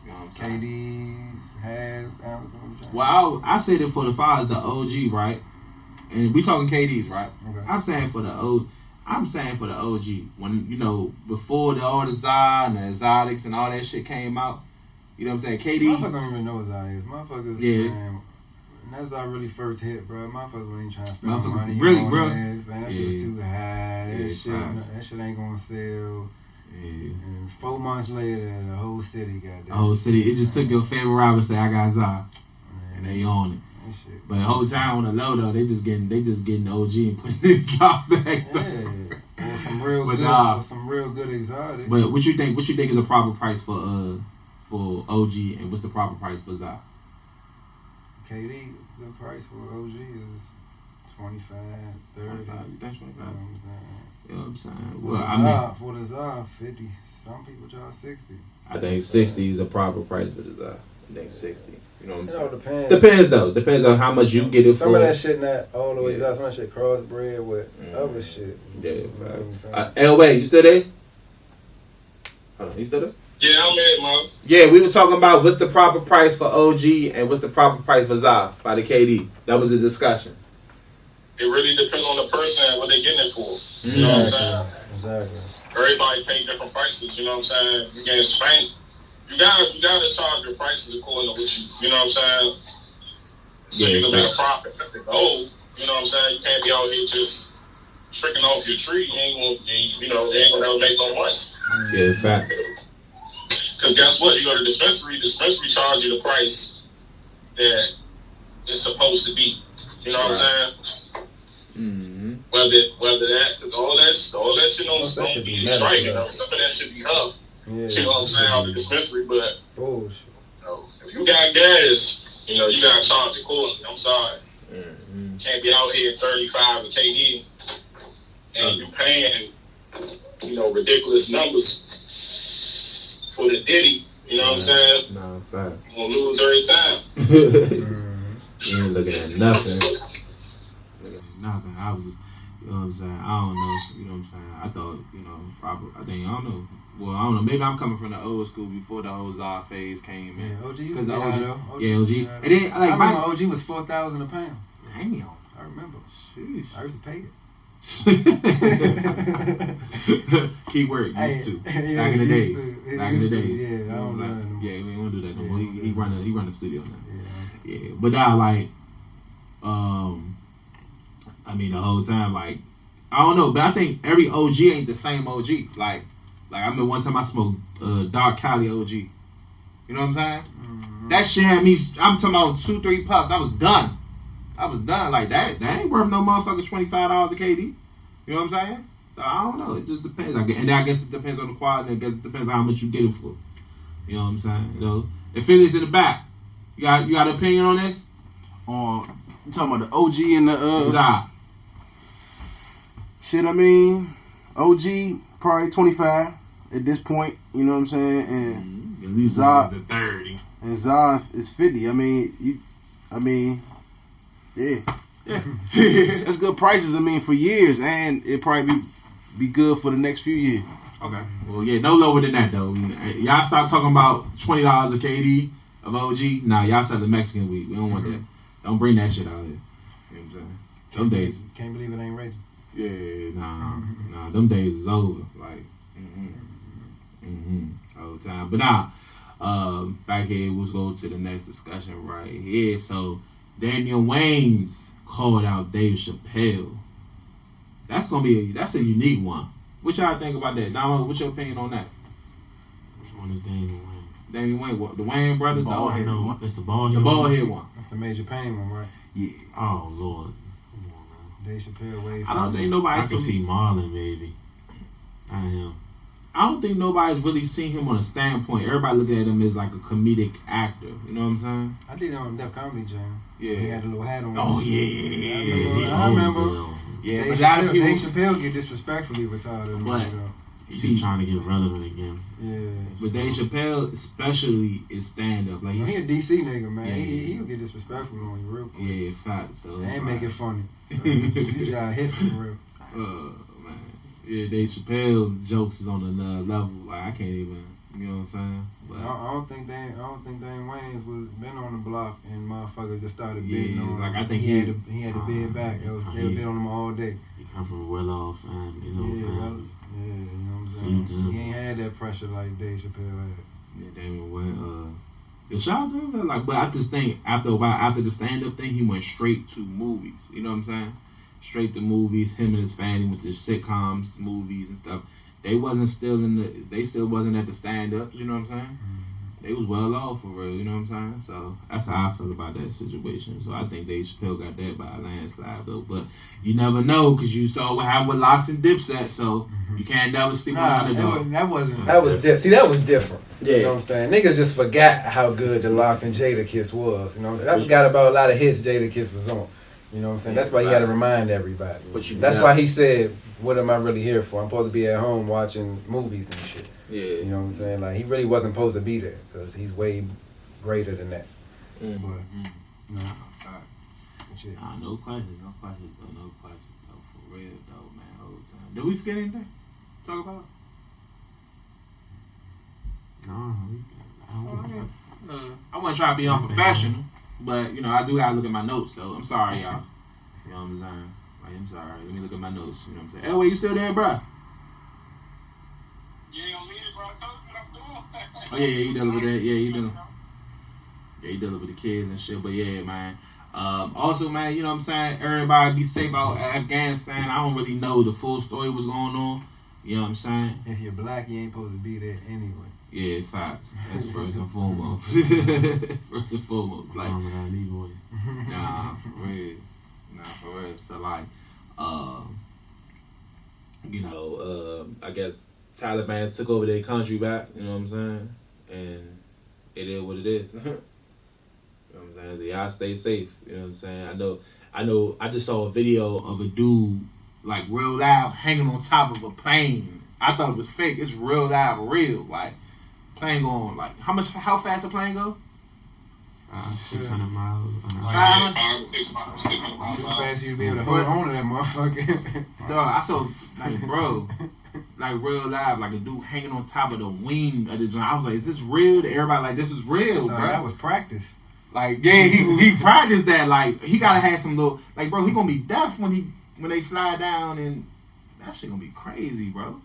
Speaker 2: You know what I'm saying?
Speaker 1: KDs, Has, Amazon.
Speaker 2: Well, I say that for the fives, the OG, right? And we talking KDs, right?
Speaker 1: Okay.
Speaker 2: I'm saying for the OG. When, you know, before all the Zod and the exotics and all that shit came out, you know what I'm saying? KD.
Speaker 1: Motherfuckers don't even know what Zod is. Motherfuckers,
Speaker 2: yeah.
Speaker 1: man,
Speaker 4: And that's our really first hit, bro. Motherfuckers ain't trying to spend
Speaker 2: Motherfuckers
Speaker 4: money
Speaker 2: really,
Speaker 4: on
Speaker 2: bro.
Speaker 4: this. Man, that shit was too high. That shit ain't gonna sell.
Speaker 2: Yeah.
Speaker 4: And 4 months later, the whole city got that.
Speaker 2: The whole city. It just took your favorite rapper and say, I got Zah. And they on it.
Speaker 4: Shit.
Speaker 2: But the whole time on the low though, they just getting OG and putting this off back stuff.
Speaker 4: Yeah. Or some real good exotic.
Speaker 2: But what you think is a proper price for OG, and what's the proper price for Zah?
Speaker 4: KD, good price for OG is 25, 30.
Speaker 2: 25. You think 25? You know what I'm saying?
Speaker 4: Well, for the Zah, 50. Some people charge 60.
Speaker 2: I think 60 is a proper price for the Zah. I think 60. You know what I'm saying?
Speaker 4: Depends.
Speaker 2: Depends though. Depends on how much you get it for.
Speaker 4: Some of that shit not all the way out. Some of that shit crossbred with other shit.
Speaker 2: Yeah, Elway, you still there? Hold on, you still there?
Speaker 3: Yeah, I'm here, man.
Speaker 2: Yeah, we was talking about what's the proper price for OG and what's the proper price for Zah by the KD. That was the discussion.
Speaker 3: It really depends on the person and what they getting it for. You know what I'm saying?
Speaker 4: Exactly.
Speaker 3: Everybody pay different prices. You know what I'm saying? You getting spanked. You gotta charge your prices according to what you know what I'm saying? So you can make a profit. That's the goal. You know what I'm saying? You can't be out here just tricking off your tree. You ain't gonna make no money.
Speaker 2: Yeah, fact.
Speaker 3: Because guess what? You go to dispensary charge you the price that it's supposed to be. You know what I'm saying?
Speaker 2: Mm-hmm.
Speaker 3: Whether that, because all that shit don't be straight. You know, some of that should be up.
Speaker 4: Yeah,
Speaker 3: you know what I'm saying? Out the dispensary, but
Speaker 4: bullshit.
Speaker 3: If you got gas, you gotta charge accordingly. I'm sorry.
Speaker 2: Mm-hmm.
Speaker 3: Can't be out here 35 with KD and you paying, ridiculous numbers for the Diddy. You know what I'm saying?
Speaker 2: Nah, fast.
Speaker 3: You're gonna lose every time.
Speaker 2: You ain't looking at nothing. Nothing. I was just, you know what I'm saying? I don't know. You know what I'm saying? I thought, probably. I don't know. Well, I don't know. Maybe I'm coming from the old school before the whole Zah phase came in.
Speaker 4: Yeah, OG used to be high, though.
Speaker 2: Yeah, OG. And then,
Speaker 4: I remember OG was $4,000 a pound.
Speaker 2: Damn.
Speaker 4: I remember.
Speaker 2: Sheesh.
Speaker 4: I used to pay it.
Speaker 2: Keyword, used to.
Speaker 4: Yeah,
Speaker 2: Back in the days.
Speaker 4: Yeah,
Speaker 2: I
Speaker 4: don't know.
Speaker 2: Yeah, we don't do that no more. He run the studio now.
Speaker 4: Yeah.
Speaker 2: But now, the whole time, I don't know, but I think every OG ain't the same OG. Like I remember one time I smoked Dark Cali OG. You know what I'm saying? Mm-hmm. That shit had me, I'm talking about 2-3 puffs. I was done. Like, that ain't worth no motherfucking $25 a KD. You know what I'm saying? So, I don't know. It just depends. And I guess it depends on the quality. I guess it depends on how much you get it for. You know what I'm saying? The Phillies in the back. You got an opinion on this?
Speaker 6: You talking about the OG and the
Speaker 2: Zah.
Speaker 6: Shit, OG probably 25 at this point. You know what I'm saying? And
Speaker 2: at least
Speaker 6: Zah
Speaker 2: the 30.
Speaker 6: And Zah is 50. Yeah. That's good prices. For years, and it probably be good for the next few years.
Speaker 2: Okay. Well, yeah, no lower than that though. Y'all start talking about $20 a KD of OG. Nah, y'all sell the Mexican weed. We don't want that. Don't bring that shit out here. You know what I'm saying? Them days.
Speaker 4: Can't believe it ain't Reggie.
Speaker 2: Yeah, nah. Them days is over. Like, all the time. But back here, we'll go to the next discussion right here. So, Daniel Wayans called out Dave Chappelle. That's a unique one. What y'all think about that? Damo, what's your opinion on that?
Speaker 5: Which one is Daniel Wayne?
Speaker 2: Daniel Wayne, what? The Wayne brothers?
Speaker 5: That's the bald head.
Speaker 2: The bald head one.
Speaker 4: That's the Major Payne one, right?
Speaker 6: Yeah.
Speaker 5: Oh Lord, come on, man.
Speaker 4: Dave Chappelle, Wade.
Speaker 2: I don't think nobody's.
Speaker 5: I can see Marlon, baby. Not him.
Speaker 2: I don't think nobody's really seen him on a standpoint. Everybody looking at him as like a comedic actor. You know what I'm saying?
Speaker 4: I did it on Def Comedy Jam.
Speaker 2: Yeah.
Speaker 4: He had a little hat on.
Speaker 2: Oh yeah.
Speaker 4: I remember.
Speaker 2: Yeah,
Speaker 4: Dave
Speaker 2: but a lot of people.
Speaker 4: Dave Chappelle get disrespectfully retired.
Speaker 5: He's trying to get relevant again.
Speaker 4: Yeah.
Speaker 2: But Dave Chappelle especially is stand up. Like
Speaker 4: he a DC nigga, man.
Speaker 2: Yeah.
Speaker 4: He'll get disrespectful on you real quick.
Speaker 2: Yeah, fact. So
Speaker 4: ain't make it funny. So you gotta hit for real.
Speaker 2: Man. Yeah, Dave Chappelle jokes is on another level. Like I can't even, you know what I'm saying? But
Speaker 4: I don't think Dane Wayans was been on the block and motherfuckers just started bidding on him.
Speaker 2: Like I think
Speaker 4: he had to bid back. They would bid on him all day.
Speaker 5: He come from well off, and you know.
Speaker 4: Yeah, you know what I'm saying? He ain't had that pressure like Dave Chappelle had.
Speaker 2: Yeah, Damian Wayne. Yeah, shout out to him. Like, but I just think after a while, after the stand up thing, he went straight to movies. You know what I'm saying? Straight to movies. Him and his family went to sitcoms, movies and stuff. They still wasn't at the stand up. You know what I'm saying? They was well off for real. You know what I'm saying? So that's how I feel about that situation. So I think Dave Chappelle got that by a landslide though. But you never know because you saw what happened with Locks and Dipset. So you can't never sleep on the dog.
Speaker 4: That was different.
Speaker 2: Yeah.
Speaker 4: You know what I'm saying? Niggas just forgot how good the Locks and Jadakiss was. You know what I'm saying? I forgot about a lot of hits Jadakiss was on. You know what I'm saying? That's why you got to remind everybody. That's why he said, "What am I really here for? I'm supposed to be at home watching movies and shit."
Speaker 2: Yeah.
Speaker 4: You know what I'm saying? Like, he really wasn't supposed to be there because he's way greater than that.
Speaker 6: No questions,
Speaker 2: No questions though. For real though, man. Whole time. Did we forget anything? Talk about? I wasn't trying to be unprofessional, but you know I do gotta look at my notes though. I'm sorry, y'all. You know what I'm saying? Like, I'm sorry. Let me look at my notes. You know what I'm saying? Elway, you still there, bro?
Speaker 3: Yeah, I'm leaving, bro. I told you what I'm doing.
Speaker 2: Oh yeah, you dealing with that? Yeah, you dealing with the kids and shit. But yeah, man. Also, man, you know what I'm saying? Everybody be safe out Afghanistan. I don't really know the full story what's going on. You know what I'm saying?
Speaker 4: If you're black, you ain't supposed to be there anyway.
Speaker 2: Yeah, facts. That's first and foremost. First and foremost. Like, nah, for real. For real. So like, you know, I guess Taliban took over their country back, you know what I'm saying? And it is what it is. You know what I'm saying? So y'all stay safe, you know what I'm saying? I know I just saw a video of a dude like real live hanging on top of a plane. I thought it was fake. It's real live, real. Like plane going like how fast a plane go?
Speaker 5: 600 miles.
Speaker 3: 600 miles.
Speaker 4: Too fast you to be able to hold on to that motherfucker.
Speaker 2: Dog, I saw like bro, like real live, like a dude hanging on top of the wing of the joint. I was like, is this real? Everybody like this is real,
Speaker 4: So
Speaker 2: bro.
Speaker 4: that was practice.
Speaker 2: Like yeah, he practiced that. Like he gotta have some little like bro. He gonna be deaf when they fly down and that shit gonna be crazy, bro.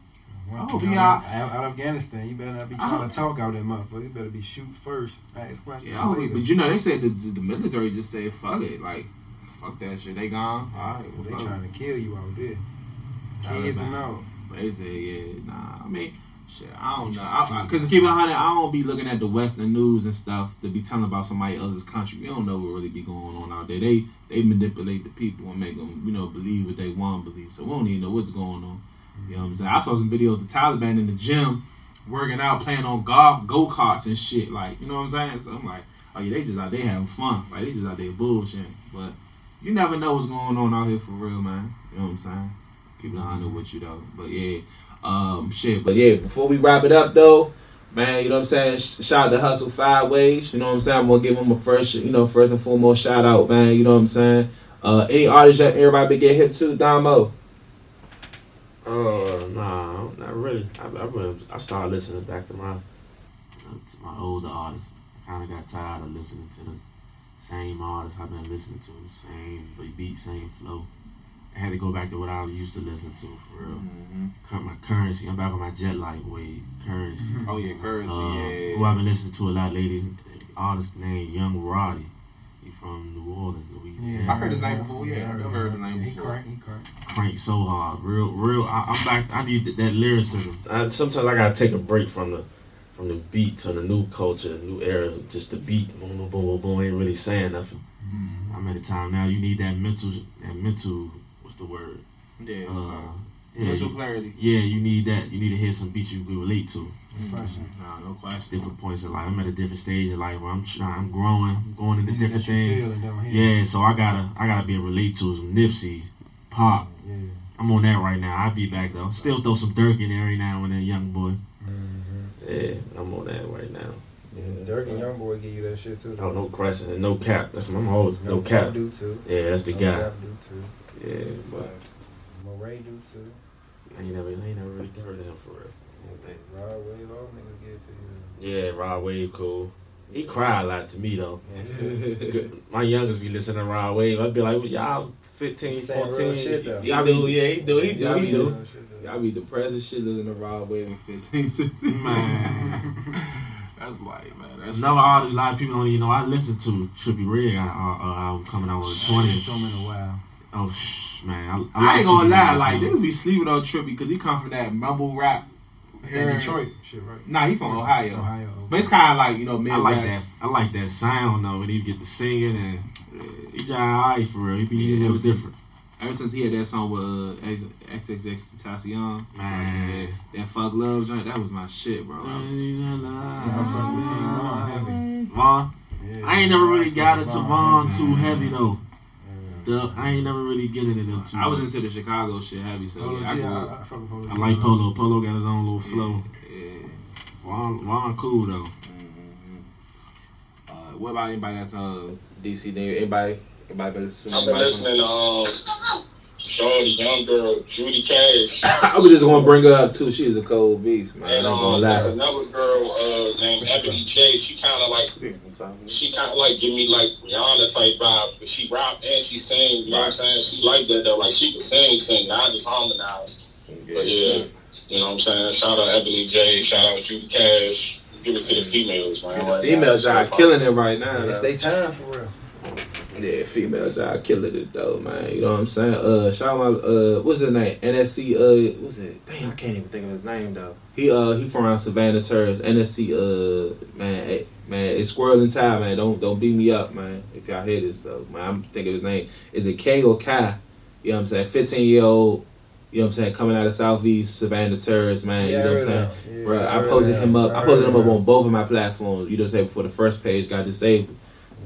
Speaker 4: Out Afghanistan, you better not be trying to talk out that motherfucker. You better be shoot first. Ask questions.
Speaker 2: Yeah, but you know they said the military just said fuck it, like fuck that shit. They gone. All right, well,
Speaker 4: they trying to kill you out there. Kids and all.
Speaker 2: But they said I mean. Shit, I don't know. Because to keep it 100, I don't be looking at the Western news and stuff to be telling about somebody else's country. We don't know what really be going on out there. They manipulate the people and make them, believe what they want to believe. So we don't even know what's going on. You know what I'm saying? I saw some videos of the Taliban in the gym working out, playing on go-karts and shit. Like, you know what I'm saying? So I'm like, oh yeah, they just out there having fun. Like, they just out there bullshitting. But you never know what's going on out here for real, man. You know what I'm saying? Keep it 100 with you, though. But yeah. But yeah, before we wrap it up though, man, you know what I'm saying? Shout out to HUSTLE5WAYS, you know what I'm saying? I'm gonna give them a first and foremost shout out, man, you know what I'm saying? Any artists that everybody been get hip to, Damo?
Speaker 5: Nah, not really. I started listening back to my older artists. I kinda got tired of listening to the same artists I've been listening to, same beat, same flow. I had to go back to what I used to listen to, for real. Mm-hmm. My Currency, I'm back on my Jet Light wave. Currency.
Speaker 2: Oh yeah, Currency, yeah.
Speaker 5: Who I've been listening to a lot lately, an artist named Young Roddy. He from New Orleans, Louisiana.
Speaker 2: Yeah. I heard his name before, yeah. I've heard his name before.
Speaker 4: He
Speaker 5: crank so hard. Real, I'm back, I need that lyricism. Sometimes I gotta take a break from the beat to the new culture, new era, just the beat, boom, boom, boom, boom, boom, ain't really saying nothing. Mm-hmm. I'm at a time now, you need that mental, what's the word?
Speaker 2: Yeah. Mental clarity.
Speaker 5: Yeah, you need that. You need to hear some beats you can relate to.
Speaker 2: Mm-hmm. No question.
Speaker 5: Different points in life. I'm at a different stage in life where I'm growing, I'm going into different things. Yeah, so I gotta be able to relate to some Nipsey, Pop.
Speaker 4: Yeah.
Speaker 5: I'm on that right now. I'll be back though. Still throw some Dirk in there every now and then, Young Boy. Mm-hmm. Yeah, I'm on that right now.
Speaker 4: Yeah, Dirk and Young Boy give you that shit too.
Speaker 5: Oh, no question and no cap. That's what I'm holding. No cap.
Speaker 4: Do too.
Speaker 5: Yeah, that's the guy.
Speaker 4: Cap do too.
Speaker 5: Yeah, but
Speaker 4: Moray do too.
Speaker 5: I ain't never really heard of him for real.
Speaker 4: Rod Wave, all niggas get to you.
Speaker 5: Yeah, Rod Wave cool. He cry a lot to me though. Yeah. My youngest be listening to Rod Wave. I'd be like, well, y'all 15, 14.
Speaker 4: Shit, though.
Speaker 5: He do.
Speaker 2: Y'all be depressed as shit listening to Rod Wave in 15, 16.
Speaker 5: Man.
Speaker 6: That's like, man. That's
Speaker 5: Another artist a lot of people don't even know I listen to. Trippie Redd got an album coming out on the 20th.
Speaker 4: Told me in a while.
Speaker 5: Oh, man.
Speaker 6: I ain't gonna
Speaker 5: Trippie
Speaker 6: lie,
Speaker 5: Redd,
Speaker 6: like,
Speaker 5: so-
Speaker 6: niggas be sleeping on Trippie because he come from that mumble rap.
Speaker 4: Yeah, Detroit shit, right?
Speaker 6: Nah, he from Ohio.
Speaker 4: Ohio.
Speaker 6: But it's kind of like, you know, Midwest.
Speaker 5: I like that sound though when he get to singing and he just alright for real. He was different.
Speaker 6: Ever since he had that song with XXXTentacion,
Speaker 5: Man.
Speaker 6: that Fuck Love joint, that was my shit, bro.
Speaker 4: Yeah, I was fucking with King Von heavy.
Speaker 5: Vaughn.
Speaker 4: Yeah,
Speaker 5: I ain't never really
Speaker 4: I
Speaker 5: got
Speaker 4: fuck
Speaker 5: into
Speaker 4: with
Speaker 5: Vaughn
Speaker 4: heavy.
Speaker 5: too heavy though.
Speaker 4: Yeah.
Speaker 5: I ain't never really get into them too.
Speaker 6: I was
Speaker 5: much.
Speaker 6: into the Chicago shit heavy, so
Speaker 4: Polo
Speaker 6: yeah,
Speaker 4: G,
Speaker 6: I
Speaker 4: I fuck with Polo G.
Speaker 5: I like Polo. Polo got his own little flow.
Speaker 6: Yeah.
Speaker 5: Vaughn cool though.
Speaker 6: What about anybody that's
Speaker 2: DC, anybody been listening?
Speaker 3: I've been listening to Shorty, young girl, Judy Cash.
Speaker 2: I was just gonna bring her up too. She is a cold beast, man.
Speaker 3: And
Speaker 2: I'm gonna
Speaker 3: there's
Speaker 2: lie.
Speaker 3: another girl named Ebony J. She kind of like give me like Rihanna type vibes, but she rap and she sing. You know what I'm saying? She like that though. Like she can sing. I just harmonize. But yeah, you know what I'm saying? Shout out Ebony J. Shout out Judy Cash. Give it to the females, man.
Speaker 2: The females are killing it right now.
Speaker 4: It's
Speaker 2: though.
Speaker 4: they time for real.
Speaker 2: Yeah, females are killing it though, man. You know what I'm saying? Shout out my what's his name? NSC what's it? Dang, I can't even think of his name though. He from around Savannah Terrace. NSC man, it's Squirrel and Ty, man. Don't beat me up, man. If y'all hear this though, man, I'm thinking his name. Is it K or Kai? You know what I'm saying? 15-year-old. You know what I'm saying? Coming out of Southeast Savannah Terrace, man.
Speaker 4: Yeah,
Speaker 2: you know what I'm saying?
Speaker 4: yeah,
Speaker 2: Bro, I
Speaker 4: I
Speaker 2: posted
Speaker 4: heard
Speaker 2: him up.
Speaker 4: that.
Speaker 2: I posted him up
Speaker 4: I heard
Speaker 2: on both of my platforms. You know what I'm saying? Before the first page got disabled.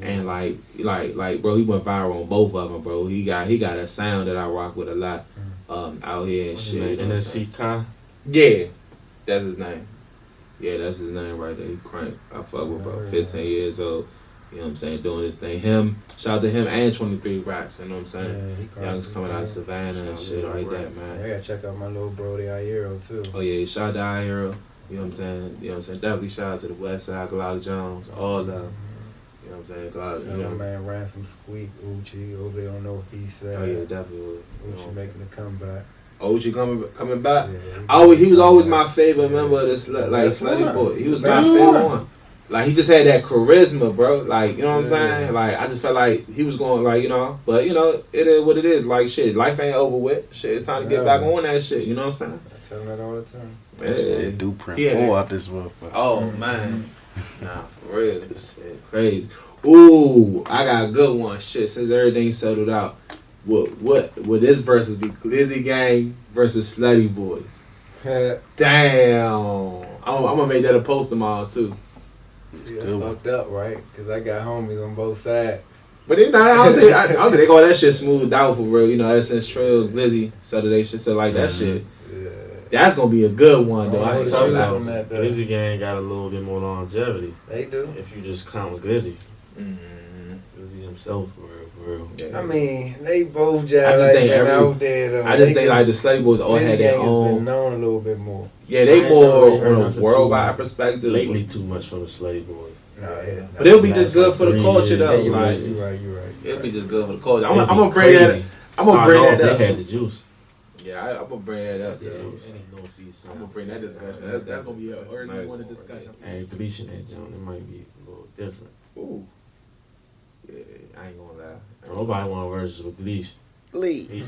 Speaker 2: And like, bro, he went viral on both of them, bro. He got a sound that I rock with a lot, out here and shit. You know what I'm saying?
Speaker 5: NSC Kai.
Speaker 2: Yeah, that's his name. Yeah, that's his name right there. He crank. I fuck with bro, 15 years old. You know what I'm saying? Doing this thing. Him, shout out to him and 23 Racks. You know what I'm saying? Young's coming out of Savannah and shit like that, man.
Speaker 4: I gotta check out my little bro, the Iero too.
Speaker 2: Oh yeah, shout out to Iero. You know what I'm saying? You know what I'm saying? Definitely shout out to the West Side, Glock Jones, all of them. You know what I'm saying? Glock, you know.
Speaker 4: Man, Ransom, Squeak, Uchi, over there on Northeast Side.
Speaker 2: Oh yeah, definitely.
Speaker 4: Uchi making a comeback.
Speaker 2: Uchi coming back.
Speaker 4: Yeah,
Speaker 2: He was always my favorite member of the Slutty Boy. He was my favorite one. Like he just had that charisma, bro. Like, you know what I'm saying? Like I just felt like he was going, like, you know, but you know, it is what it is. Like shit, life ain't over with. Shit, it's time to get back on that shit. You know what I'm saying?
Speaker 4: I tell him that all the time.
Speaker 6: They do print
Speaker 2: Yeah.
Speaker 6: 4 out this motherfucker.
Speaker 2: Oh man, nah, for real, this shit crazy. Ooh, I got a good one. Shit, since everything's settled out, would this versus be Glizzy Gang versus Slutty Boys? Damn, I'm gonna make that a post tomorrow too.
Speaker 4: See, that's fucked up, right? Because I got homies on both sides.
Speaker 2: But then, I don't think they got that shit smoothed out for real. You know, ever since Trill, Glizzy settled that shit, so like that shit. That's gonna be a good one though. I
Speaker 4: Oh,
Speaker 2: can tell you
Speaker 4: yeah.
Speaker 2: that.
Speaker 4: on that, though.
Speaker 5: Glizzy Gang got a little bit more longevity.
Speaker 4: They do.
Speaker 5: If you just count with Glizzy.
Speaker 2: Mm-hmm.
Speaker 5: Glizzy himself, for real.
Speaker 2: Yeah.
Speaker 4: I mean, they both
Speaker 2: I
Speaker 4: just
Speaker 2: just
Speaker 4: like
Speaker 2: think
Speaker 4: been
Speaker 2: every-
Speaker 4: out there though.
Speaker 2: I just think like the Slutty Boys all had their
Speaker 4: Gang has been
Speaker 2: own.
Speaker 4: known a little bit more.
Speaker 2: Yeah, they
Speaker 5: I ain't
Speaker 2: more
Speaker 5: never heard
Speaker 2: on a
Speaker 5: nothing
Speaker 2: worldwide
Speaker 5: too
Speaker 2: perspective.
Speaker 5: Lately, too much from the Slutty Boys.
Speaker 2: But it'll be just good for the
Speaker 5: Three
Speaker 2: culture
Speaker 5: years.
Speaker 2: though.
Speaker 5: Yeah,
Speaker 4: You're right.
Speaker 2: Like
Speaker 4: You're right.
Speaker 2: it'll be just good for the culture. I'm
Speaker 5: It'd
Speaker 2: gonna
Speaker 5: be
Speaker 2: bring that.
Speaker 5: crazy.
Speaker 2: I'm gonna bring
Speaker 5: Starting
Speaker 2: that
Speaker 5: off,
Speaker 2: up.
Speaker 5: They had the juice.
Speaker 2: Yeah, I'm gonna bring that up.
Speaker 5: The
Speaker 2: Yeah.
Speaker 5: juice. Any Northeast
Speaker 2: I'm gonna
Speaker 5: sound.
Speaker 2: bring that discussion. That's gonna be a early morning discussion.
Speaker 5: And deletion that joint, it might be a little different.
Speaker 2: Ooh. Yeah, I ain't gonna lie.
Speaker 5: Nobody want verses with Gleesh.
Speaker 6: Lee.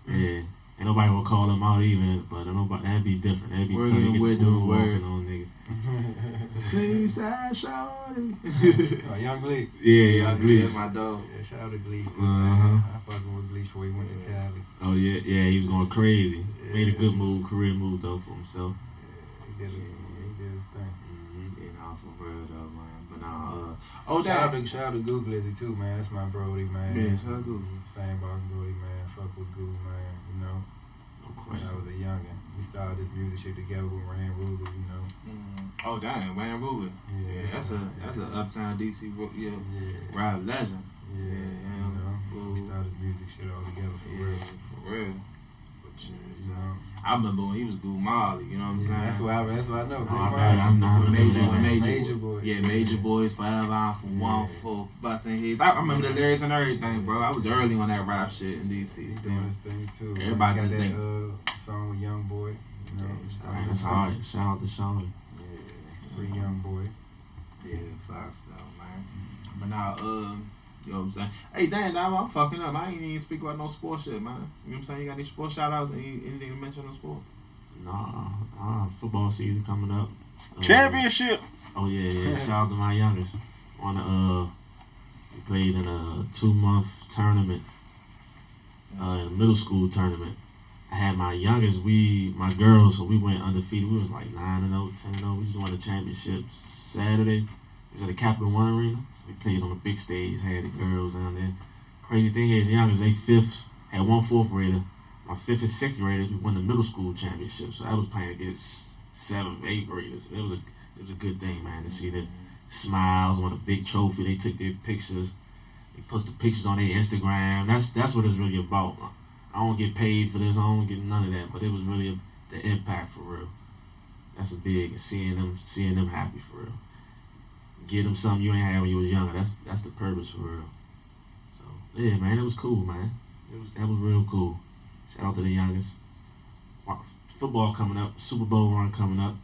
Speaker 5: Yeah. Ain't nobody will call him out even, but nobody, that'd be different. That'd be
Speaker 6: Word
Speaker 5: tough.
Speaker 6: on
Speaker 5: You
Speaker 6: word
Speaker 5: get the
Speaker 6: on
Speaker 5: boom
Speaker 6: word.
Speaker 5: walking on niggas.
Speaker 6: Please, shawty.
Speaker 4: Young Gleek.
Speaker 5: Yeah,
Speaker 6: That's
Speaker 5: Gleesh.
Speaker 6: my dog.
Speaker 4: Yeah, shout out to Gleek.
Speaker 5: Uh-huh.
Speaker 4: I fucking with Gleek before he went to Cali.
Speaker 5: Oh yeah, he was going crazy.
Speaker 4: Yeah.
Speaker 5: Made a good move, career move though for himself.
Speaker 4: He did his thing.
Speaker 2: Yeah, nah, for real though, man. But nah,
Speaker 4: Shout out to Goo Glizzy too, man. That's my brody, man.
Speaker 2: Yeah, shout out to Goo.
Speaker 4: Same boss brody, man. Fuck with Goo, man. You know,
Speaker 5: No
Speaker 4: when I
Speaker 5: question.
Speaker 4: was a youngin'. We started this music shit together with Rand Ruger, you know.
Speaker 6: Oh damn, Wayne Ruger. Yeah, that's a uptown DC
Speaker 4: Yeah.
Speaker 6: rap legend.
Speaker 4: Yeah, you know. We started this music shit all together for real.
Speaker 6: For real.
Speaker 4: You know.
Speaker 6: I remember when he was Goo Molly, you know what I'm saying?
Speaker 4: That's what I know.
Speaker 5: No,
Speaker 4: Goo
Speaker 5: I
Speaker 4: Molly.
Speaker 5: bet I'm not
Speaker 4: Major Boy.
Speaker 6: Yeah, Major Boys Forever, I'm for one for busting his. I remember the lyrics and everything, bro. I was early on that rap shit in DC.
Speaker 4: He doing his thing too.
Speaker 6: Everybody
Speaker 4: got
Speaker 6: just
Speaker 4: that
Speaker 6: think-
Speaker 4: song with Young Boy. You know.
Speaker 5: That's hard. Shout out to Sean.
Speaker 4: Pretty young boy.
Speaker 2: Yeah, facts though, man. But now, you know what I'm saying? Hey, damn, I'm fucking up. I ain't even speak about no sports shit, man. You know what I'm saying? You got any sports shout outs? Anything to mention on sports?
Speaker 5: Nah, football season coming up.
Speaker 6: Championship.
Speaker 5: Oh yeah. Shout out to my youngest. We played in a 2-month tournament, middle school tournament. I had my youngest, my girls, so we went undefeated. We was like 9-0, 10-0. We just won the championship Saturday. It was at the Capital One Arena. So we played on the big stage, had the girls down there. Crazy thing is, youngest, they fifth, had one fourth grader. My 5th and 6th graders, we won the middle school championship. So I was playing against 7th, 8th graders. It was a good thing, man, to see the smiles, won a big trophy. They took their pictures. They posted pictures on their Instagram. That's what it's really about. I don't get paid for this. I don't get none of that. But it was really the impact for real. That's a big seeing them happy for real. Give them something you ain't had when you was younger. That's the purpose for real. So yeah, man, it was cool, man. That was real cool. Shout out to the youngest. Football coming up. Super Bowl run coming up.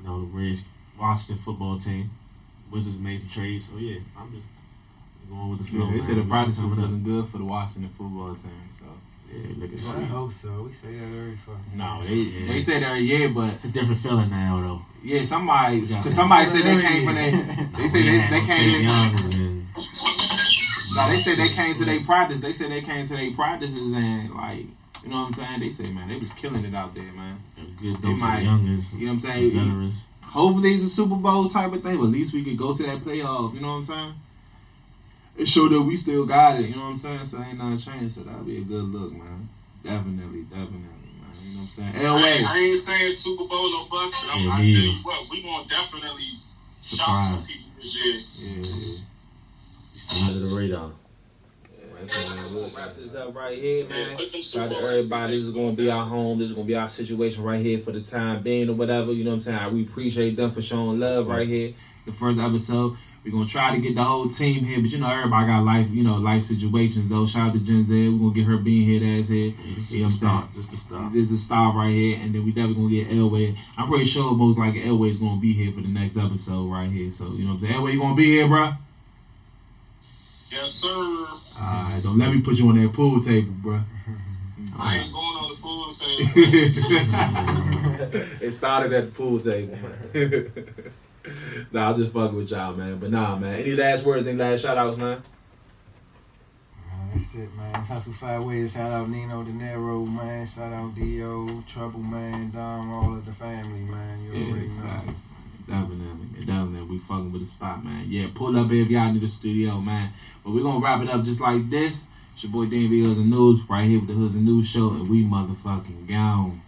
Speaker 5: You know, the Reds, Washington football team. Wizards made some trades. So yeah, I'm just going with the flow.
Speaker 2: Yeah, they
Speaker 5: man.
Speaker 2: said the practice is
Speaker 5: Coming up.
Speaker 2: looking good for the Washington football team. So
Speaker 5: Yeah, looking
Speaker 4: I
Speaker 5: sweet.
Speaker 4: hope so. We say that every fucking.
Speaker 2: no, they say that yeah, but
Speaker 5: It's a different feeling now, though.
Speaker 2: yeah, somebody
Speaker 5: got
Speaker 2: cause
Speaker 5: some-
Speaker 2: somebody said they came from they say they came. No, they said they came to their practice. They said they came to their practices and like, you know what I'm saying? They say, man, they was killing it out there, man.
Speaker 5: Good
Speaker 2: They
Speaker 5: dose
Speaker 2: might-
Speaker 5: of youngest,
Speaker 2: You know what I'm saying?
Speaker 5: veterans.
Speaker 2: Hopefully it's a Super Bowl type of thing, but at least we could go to that playoff. You know what I'm saying? It showed that we still got it. You know what I'm saying? So ain't nothing changed. So that'll be a good look, man. Definitely, man. You know what I'm saying?
Speaker 3: I
Speaker 2: LA.
Speaker 3: ain't saying Super Bowl or bust, but
Speaker 5: Yeah,
Speaker 3: I tell
Speaker 5: me
Speaker 3: you
Speaker 5: either.
Speaker 3: what, we gonna definitely shock
Speaker 5: Surprise.
Speaker 3: some people this year.
Speaker 2: Yeah.
Speaker 5: Under the radar.
Speaker 2: We'll wrap this up right here,
Speaker 3: Yeah,
Speaker 2: man.
Speaker 3: put them
Speaker 2: Shout out
Speaker 3: Super
Speaker 2: to
Speaker 3: Bowl
Speaker 2: everybody. This is going to be our home. This is going to be our situation right here for the time being or whatever. You know what I'm saying? We appreciate them for showing love right here. The first episode. We're going to try to get the whole team here, but you know, everybody got life situations though. Shout out to Jen's there. We're going to get her being here that's here.
Speaker 5: Just
Speaker 2: You know
Speaker 5: a
Speaker 2: what I'm
Speaker 5: start.
Speaker 2: saying?
Speaker 5: Just a start.
Speaker 2: This is the start right here, and then we definitely gonna get Elway. I'm pretty sure most likely Elway's gonna be here for the next episode right here. So you know what I'm saying? Elway, you gonna be here, bro?
Speaker 3: Yes, sir.
Speaker 2: Alright, don't let me put you on that pool table, bro.
Speaker 3: I ain't going on the pool thing.
Speaker 2: It started at the pool table. Nah, I'm just fucking with y'all, man. But nah, man. Any last words? Any last shout outs, man?
Speaker 4: That's it, man. HUSTLE5WAYS. Shout out Nino De Niro, man. Shout out Dio, Trouble, man. Dom, all of the family, man. You already know.
Speaker 2: Facts. Definitely. We fucking with the spot, man. Yeah, pull up here if y'all need the studio, man. But we're gonna wrap it up just like this. It's your boy DMV Hoodz Nd Newz, right here with the Hoodz Nd Newz Show, and we motherfucking gone.